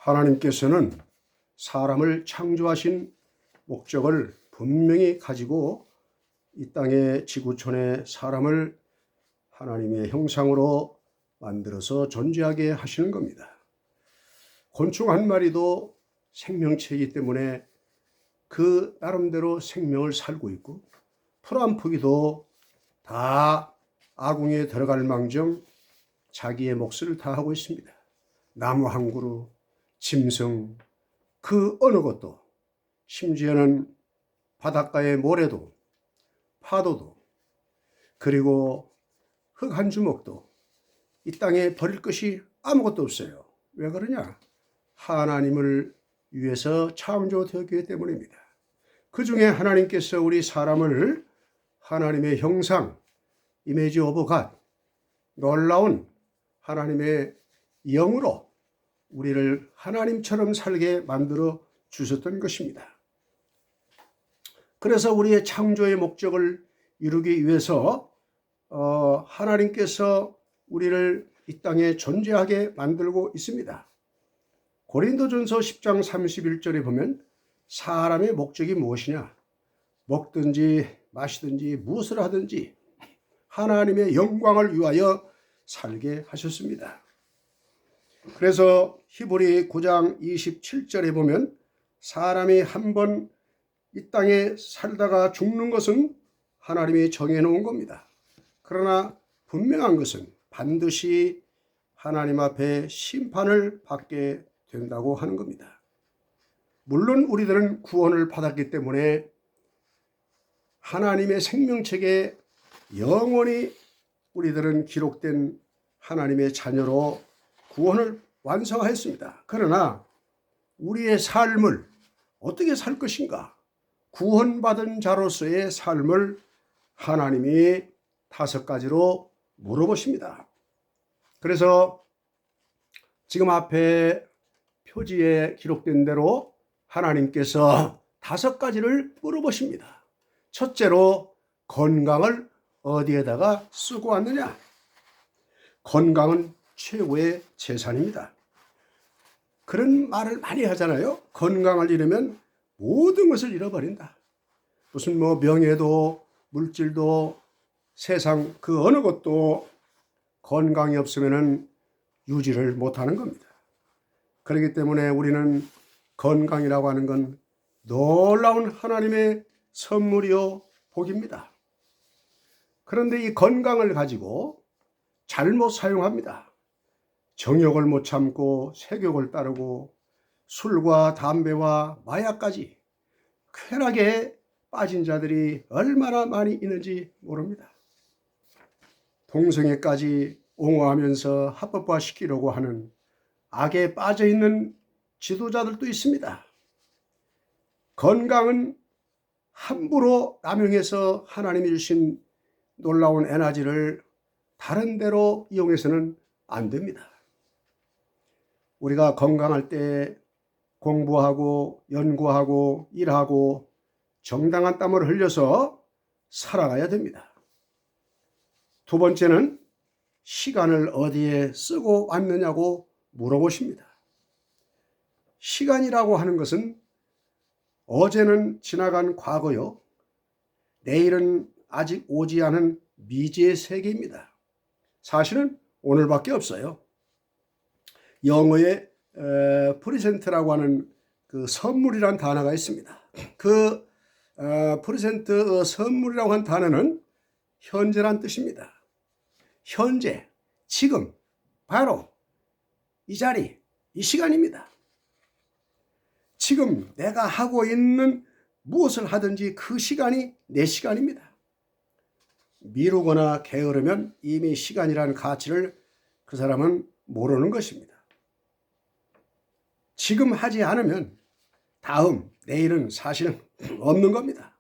하나님께서는 사람을 창조하신 목적을 분명히 가지고 이 땅의 지구촌에 사람을 하나님의 형상으로 만들어서 존재하게 하시는 겁니다. 곤충 한 마리도 생명체이기 때문에 그 나름대로 생명을 살고 있고, 풀 한 포기도 다 아궁이에 들어갈 망정 자기의 몫을 다하고 있습니다. 나무 한 그루, 짐승, 그 어느 것도, 심지어는 바닷가의 모래도, 파도도, 그리고 흙 한 주먹도 이 땅에 버릴 것이 아무것도 없어요. 왜 그러냐? 하나님을 위해서 창조되었기 때문입니다. 그 중에 하나님께서 우리 사람을 하나님의 형상, 이미지 오브 갓, 놀라운 하나님의 영으로 우리를 하나님처럼 살게 만들어 주셨던 것입니다. 그래서 우리의 창조의 목적을 이루기 위해서 하나님께서 우리를 이 땅에 존재하게 만들고 있습니다. 고린도전서 10장 31절에 보면 사람의 목적이 무엇이냐? 먹든지 마시든지 무엇을 하든지 하나님의 영광을 위하여 살게 하셨습니다. 그래서 히브리 9장 27절에 보면 사람이 한번 이 땅에 살다가 죽는 것은 하나님이 정해놓은 겁니다. 그러나 분명한 것은 반드시 하나님 앞에 심판을 받게 된다고 하는 겁니다. 물론 우리들은 구원을 받았기 때문에 하나님의 생명책에 영원히 우리들은 기록된 하나님의 자녀로 구원을 완성하였습니다. 그러나 우리의 삶을 어떻게 살 것인가? 구원받은 자로서의 삶을 하나님이 5가지로 물어보십니다. 그래서 지금 앞에 표지에 기록된 대로 하나님께서 5가지를 물어보십니다. 첫째로 건강을 어디에다가 쓰고 왔느냐? 건강은 최고의 재산입니다. 그런 말을 많이 하잖아요. 건강을 잃으면 모든 것을 잃어버린다. 무슨 명예도 물질도 세상 그 어느 것도 건강이 없으면 유지를 못하는 겁니다. 그렇기 때문에 우리는 건강이라고 하는 건 놀라운 하나님의 선물이요 복입니다. 그런데 이 건강을 가지고 잘못 사용합니다. 정욕을 못 참고 색욕을 따르고 술과 담배와 마약까지 쾌락에 빠진 자들이 얼마나 많이 있는지 모릅니다. 동성애까지 옹호하면서 합법화시키려고 하는 악에 빠져있는 지도자들도 있습니다. 건강은 함부로 남용해서 하나님이 주신 놀라운 에너지를 다른 데로 이용해서는 안 됩니다. 우리가 건강할 때 공부하고 연구하고 일하고 정당한 땀을 흘려서 살아가야 됩니다. 두 번째는 시간을 어디에 쓰고 왔느냐고 물어보십니다. 시간이라고 하는 것은 어제는 지나간 과거요, 내일은 아직 오지 않은 미지의 세계입니다. 사실은 오늘밖에 없어요. 영어에 프레젠트라고 하는 그 선물이라는 단어가 있습니다. 그 프레젠트 선물이라고 하는 단어는 현재란 뜻입니다. 현재, 지금, 바로 이 자리, 이 시간입니다. 지금 내가 하고 있는 무엇을 하든지 그 시간이 내 시간입니다. 미루거나 게으르면 이미 시간이라는 가치를 그 사람은 모르는 것입니다. 지금 하지 않으면 다음, 내일은 사실은 없는 겁니다.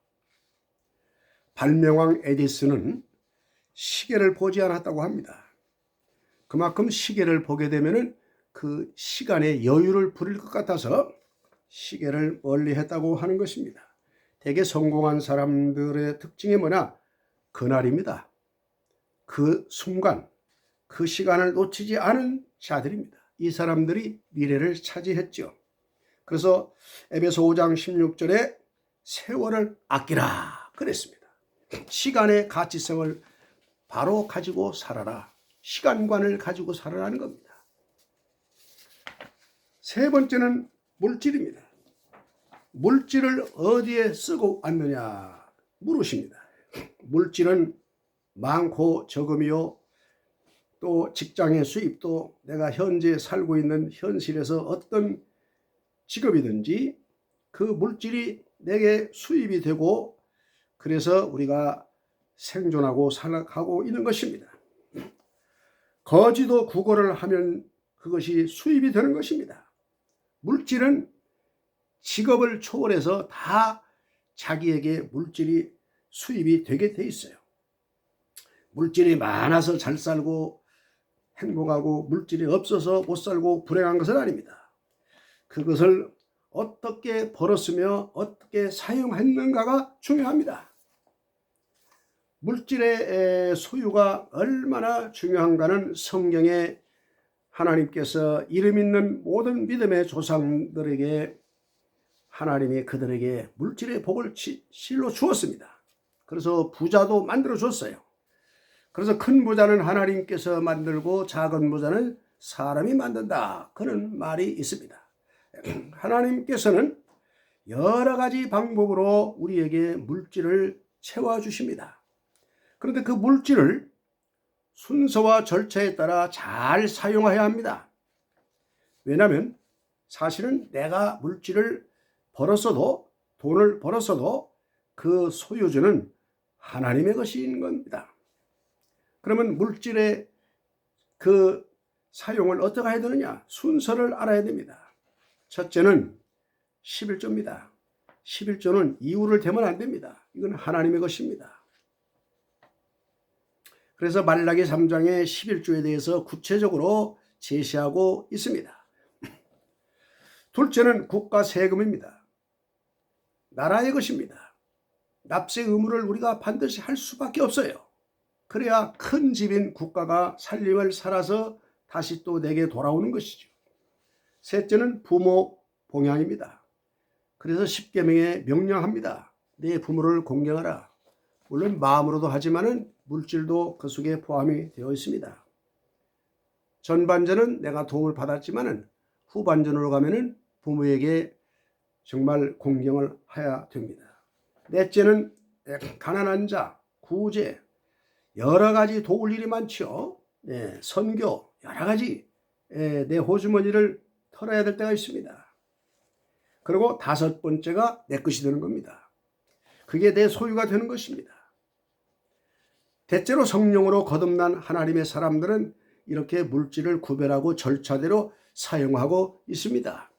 발명왕 에디슨은 시계를 보지 않았다고 합니다. 그만큼 시계를 보게 되면 그 시간에 여유를 부릴 것 같아서 시계를 멀리 했다고 하는 것입니다. 되게 성공한 사람들의 특징이 뭐냐? 그날입니다. 그 순간, 그 시간을 놓치지 않은 자들입니다. 이 사람들이 미래를 차지했죠. 그래서 에베소 5장 16절에 세월을 아끼라 그랬습니다. 시간의 가치성을 바로 가지고 살아라. 시간관을 가지고 살아라는 겁니다. 세 번째는 물질입니다. 물질을 어디에 쓰고 왔느냐 물으십니다. 물질은 많고 적음이요. 또 직장의 수입도 내가 현재 살고 있는 현실에서 어떤 직업이든지 그 물질이 내게 수입이 되고 그래서 우리가 생존하고 살아가고 있는 것입니다. 거지도 국어를 하면 그것이 수입이 되는 것입니다. 물질은 직업을 초월해서 다 자기에게 물질이 수입이 되게 돼 있어요. 물질이 많아서 잘 살고 행복하고 물질이 없어서 못 살고 불행한 것은 아닙니다. 그것을 어떻게 벌었으며 어떻게 사용했는가가 중요합니다. 물질의 소유가 얼마나 중요한가는 성경에 하나님께서 이름 있는 모든 믿음의 조상들에게 하나님이 그들에게 물질의 복을 실로 주었습니다. 그래서 부자도 만들어 줬어요. 그래서 큰 부자는 하나님께서 만들고 작은 부자는 사람이 만든다. 그런 말이 있습니다. 하나님께서는 여러 가지 방법으로 우리에게 물질을 채워주십니다. 그런데 그 물질을 순서와 절차에 따라 잘 사용해야 합니다. 왜냐하면 사실은 내가 물질을 벌었어도 돈을 벌었어도 그 소유주는 하나님의 것인 겁니다. 그러면 물질의 그 사용을 어떻게 해야 되느냐? 순서를 알아야 됩니다. 첫째는 11조입니다. 11조는 이유를 대면 안 됩니다. 이건 하나님의 것입니다. 그래서 말라기 3장의 11조에 대해서 구체적으로 제시하고 있습니다. 둘째는 국가 세금입니다. 나라의 것입니다. 납세 의무를 우리가 반드시 할 수밖에 없어요. 그래야 큰 집인 국가가 살림을 살아서 다시 또 내게 돌아오는 것이죠. 셋째는 부모 봉양입니다. 그래서 십계명에 명령합니다. 내 부모를 공경하라. 물론 마음으로도 하지만은 물질도 그 속에 포함이 되어 있습니다. 전반전은 내가 도움을 받았지만은 후반전으로 가면은 부모에게 정말 공경을 해야 됩니다. 넷째는 가난한 자, 구제, 여러 가지 도울 일이 많죠. 선교, 여러 가지 내 호주머니를 털어야 될 때가 있습니다. 그리고 다섯 번째가 내 것이 되는 겁니다. 그게 내 소유가 되는 것입니다. 대체로 성령으로 거듭난 하나님의 사람들은 이렇게 물질을 구별하고 절차대로 사용하고 있습니다.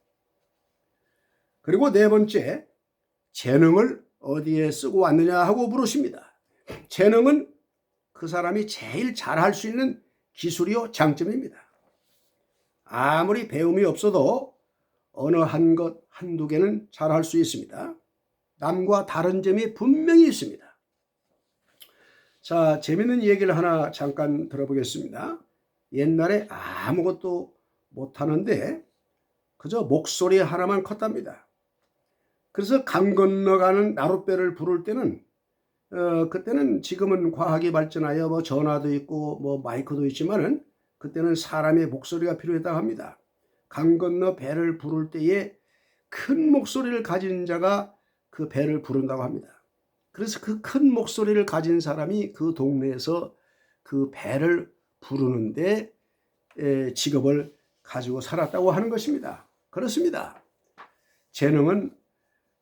그리고 네 번째, 재능을 어디에 쓰고 왔느냐 하고 물으십니다. 재능은 그 사람이 제일 잘할 수 있는 기술이요 장점입니다. 아무리 배움이 없어도 어느 한두 개는 잘할 수 있습니다. 남과 다른 점이 분명히 있습니다. 자, 재밌는 얘기를 하나 잠깐 들어보겠습니다. 옛날에 아무것도 못하는데 그저 목소리 하나만 컸답니다. 그래서 강 건너가는 나룻배를 부를 때는 그때는 지금은 과학이 발전하여 뭐 전화도 있고 뭐 마이크도 있지만은 그때는 사람의 목소리가 필요했다고 합니다. 강 건너 배를 부를 때에 큰 목소리를 가진 자가 그 배를 부른다고 합니다. 그래서 그 큰 목소리를 가진 사람이 그 동네에서 그 배를 부르는데 직업을 가지고 살았다고 하는 것입니다. 그렇습니다. 재능은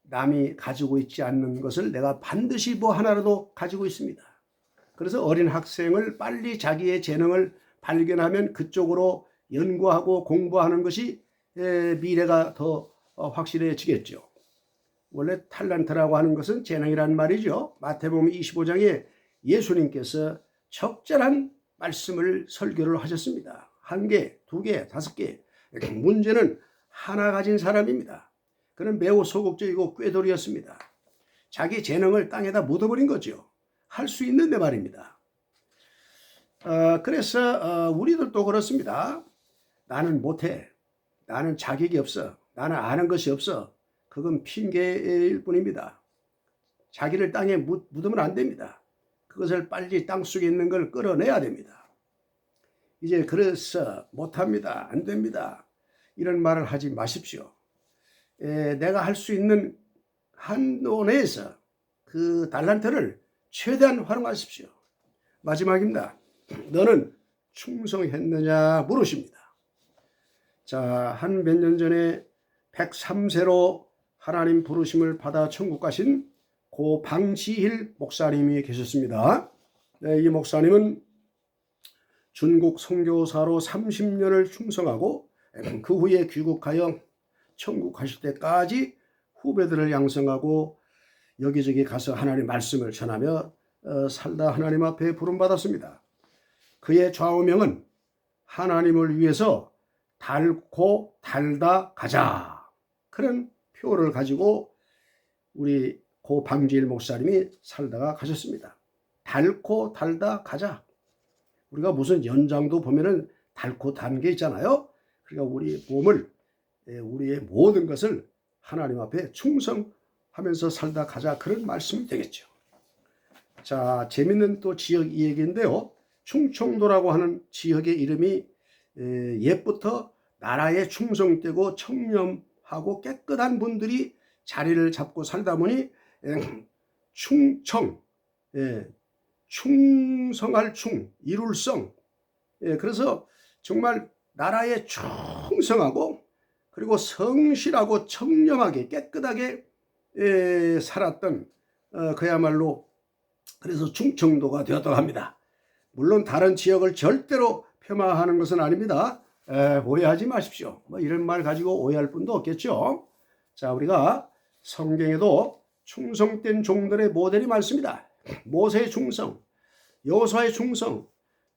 남이 가지고 있지 않는 것을 내가 반드시 뭐 하나라도 가지고 있습니다. 그래서 어린 학생을 빨리 자기의 재능을 발견하면 그쪽으로 연구하고 공부하는 것이 미래가 더 확실해지겠죠. 원래 탤런트라고 하는 것은 재능이란 말이죠. 마태복음 25장에 예수님께서 적절한 말씀을 설교를 하셨습니다. 1개, 2개, 5개. 문제는 하나 가진 사람입니다. 그는 매우 소극적이고 꾀돌이였습니다. 자기 재능을 땅에다 묻어버린 거죠. 할 수 있는데 말입니다. 그래서 우리들도 그렇습니다. 나는 못해. 나는 자격이 없어. 나는 아는 것이 없어. 그건 핑계일 뿐입니다. 자기를 땅에 묻으면 안 됩니다. 그것을 빨리 땅속에 있는 걸 끌어내야 됩니다. 이제 그래서 못합니다. 안 됩니다. 이런 말을 하지 마십시오. 내가 할 수 있는 한도 내에서 그 달란트를 최대한 활용하십시오. 마지막입니다. 너는 충성했느냐 물으십니다. 자, 한 몇 년 전에 103세로 하나님 부르심을 받아 천국 가신 고 방지힐 목사님이 계셨습니다. 네, 이 목사님은 중국 선교사로 30년을 충성하고 그 후에 귀국하여 천국 가실 때까지 후배들을 양성하고 여기저기 가서 하나님 말씀을 전하며 살다 하나님 앞에 부름받았습니다. 그의 좌우명은 하나님을 위해서 달고 달다 가자, 그런 표를 가지고 우리 고 방지일 목사님이 살다가 가셨습니다. 달고 달다 가자. 우리가 무슨 연장도 보면은 달고 단 게 있잖아요. 그러니까 우리 몸을, 우리의 모든 것을 하나님 앞에 충성하면서 살다 가자, 그런 말씀이 되겠죠. 자, 재밌는 또 지역 이야기인데요. 충청도라고 하는 지역의 이름이 옛부터 나라에 충성되고 청렴하고 깨끗한 분들이 자리를 잡고 살다 보니 충청, 충성할 충, 이룰성. 그래서 정말 나라에 충성하고 그리고 성실하고 청렴하게 깨끗하게 살았던 그야말로 그래서 충청도가 되었다고 합니다. 물론 다른 지역을 절대로 폄하하는 것은 아닙니다. 오해하지 마십시오. 뭐 이런 말 가지고 오해할 분도 없겠죠. 자, 우리가 성경에도 충성된 종들의 모델이 많습니다. 모세의 충성, 여호수아의 충성,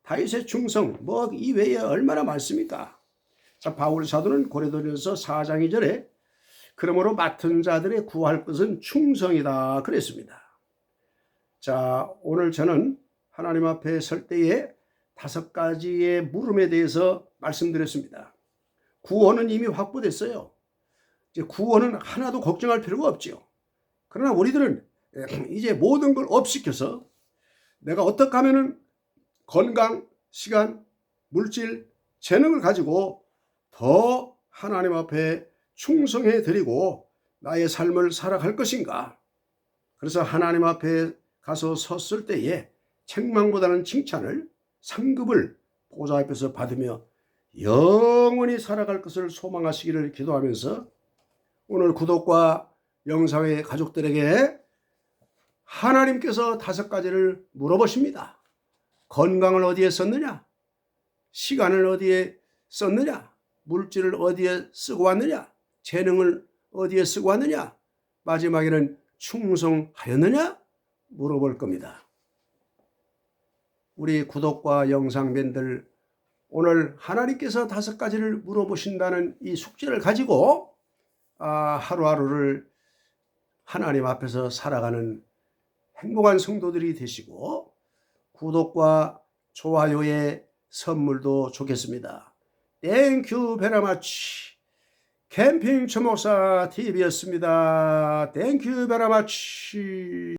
다윗의 충성, 뭐 이외에 얼마나 많습니까? 자, 바울 사도는 고린도전서 4장 2절에 그러므로 맡은 자들의 구할 것은 충성이다 그랬습니다. 자, 오늘 저는 하나님 앞에 설 때에 5가지의 물음에 대해서 말씀드렸습니다. 구원은 이미 확보됐어요. 이제 구원은 하나도 걱정할 필요가 없지요. 그러나 우리들은 이제 모든 걸 업시켜서 내가 어떻게 하면은 건강, 시간, 물질, 재능을 가지고 더 하나님 앞에 충성해 드리고 나의 삶을 살아갈 것인가. 그래서 하나님 앞에 가서 섰을 때에 책망보다는 칭찬을, 상급을 보좌 앞에서 받으며 영원히 살아갈 것을 소망하시기를 기도하면서 오늘 구독과 영상의 가족들에게 하나님께서 5가지를 물어보십니다. 건강을 어디에 썼느냐? 시간을 어디에 썼느냐? 물질을 어디에 쓰고 왔느냐? 재능을 어디에 쓰고 왔느냐? 마지막에는 충성하였느냐? 물어볼 겁니다. 우리 구독과 영상팬들, 오늘 하나님께서 5가지를 물어보신다는 이 숙제를 가지고 하루하루를 하나님 앞에서 살아가는 행복한 성도들이 되시고 구독과 좋아요의 선물도 좋겠습니다. 땡큐 베라마치. 캠핑 초목사 TV였습니다. 땡큐 베라마치.